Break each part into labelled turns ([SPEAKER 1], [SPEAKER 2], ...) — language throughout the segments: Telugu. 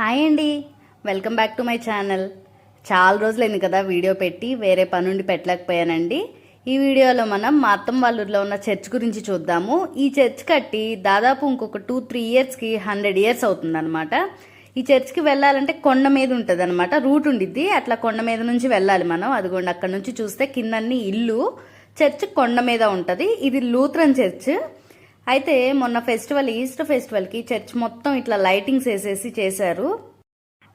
[SPEAKER 1] హాయ్ అండి, welcome back to my channel. చాలా రోజులైంది కదా వీడియో పెట్టి, వేరే పనుండి పెట్టలేకపోయానండి. ఈ వీడియోలో మనం మా అత్తమ్మ వాళ్ళ ఊర్లో ఉన్న చర్చ్ గురించి చూద్దాము. ఈ చర్చ్ కట్టి దాదాపు ఇంకొక 2-3 ఇయర్స్కి 100 ఇయర్స్ అవుతుందన్నమాట. ఈ చర్చ్కి వెళ్ళాలంటే కొండ మీద ఉంటుంది అనమాట, రూట్ ఉండిద్ది. అట్లా కొండ మీద నుంచి వెళ్ళాలి మనం. అదిగోండి అక్కడ నుంచి చూస్తే కిందన్ని ఇల్లు, చర్చ్ కొండ మీద ఉంటుంది. ఇది లూథరన్ చర్చ్. అయితే మొన్న ఈస్టర్ ఫెస్టివల్కి చర్చ్ మొత్తం ఇట్లా లైటింగ్స్ వేసేసి చేశారు.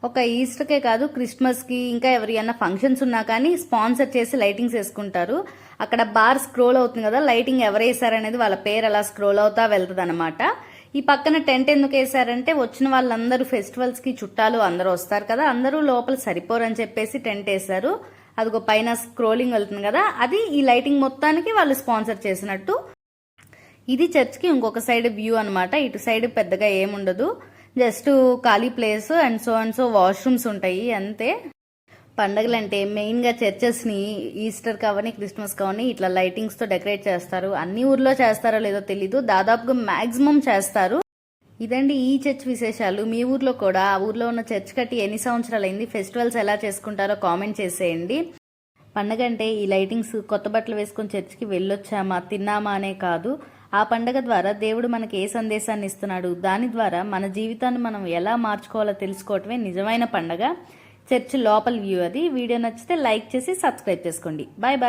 [SPEAKER 1] ఒక ఈస్టర్కే కాదు, క్రిస్మస్కి ఇంకా ఎవరైనా ఫంక్షన్స్ ఉన్నా కానీ స్పాన్సర్ చేసి లైటింగ్స్ వేసుకుంటారు. అక్కడ బార్ స్క్రోల్ అవుతుంది కదా, లైటింగ్ ఎవరు వేసారనేది వాళ్ళ పేరు అలా స్క్రోల్ అవుతా వెళ్తుంది అనమాట. ఈ పక్కన టెంట్ ఎందుకు వేసారంటే వచ్చిన వాళ్ళందరూ ఫెస్టివల్స్కి చుట్టాలు అందరూ వస్తారు కదా, అందరూ లోపల సరిపోరని చెప్పేసి టెంట్ వేశారు. అదిగో పైన స్క్రోలింగ్ వెళ్తుంది కదా, అది ఈ లైటింగ్ మొత్తానికి వాళ్ళు స్పాన్సర్ చేసినట్టు. ఇది చర్చ్కి ఇంకొక సైడ్ వ్యూ అనమాట. ఇటు సైడ్ పెద్దగా ఏముండదు, జస్ట్ ఖాళీ ప్లేస్ అండ్ సో వాష్రూమ్స్ ఉంటాయి అంతే. పండగలంటే మెయిన్గా చర్చెస్ని ఈస్టర్ కావని క్రిస్మస్ కావని ఇట్లా లైటింగ్స్తో డెకరేట్ చేస్తారు. అన్ని ఊర్లో చేస్తారో లేదో తెలీదు, దాదాపుగా మ్యాక్సిమం చేస్తారు. ఇదండి ఈ చర్చ్ విశేషాలు. మీ ఊర్లో కూడా ఆ ఊర్లో ఉన్న చర్చ్ కట్టి ఎన్ని సంవత్సరాలు అయింది, ఫెస్టివల్స్ ఎలా చేసుకుంటారో కామెంట్ చేసేయండి. పండగ అంటే ఈ లైటింగ్స్, కొత్త బట్టలు వేసుకొని చర్చ్కి వెళ్ళొచ్చామా తిన్నామా అనే కాదు, ఆ పండగ ద్వారా దేవుడు మనకి ఏ సందేశాన్ని ఇస్తున్నాడు, దాని ద్వారా మన జీవితాన్ని మనం ఎలా మార్చుకోవాలో తెలుసుకోవటమే నిజమైన పండగ. చర్చ్ లోపల వ్యూ అది. వీడియో నచ్చితే లైక్ చేసి సబ్స్క్రైబ్ చేసుకోండి. Bye bye.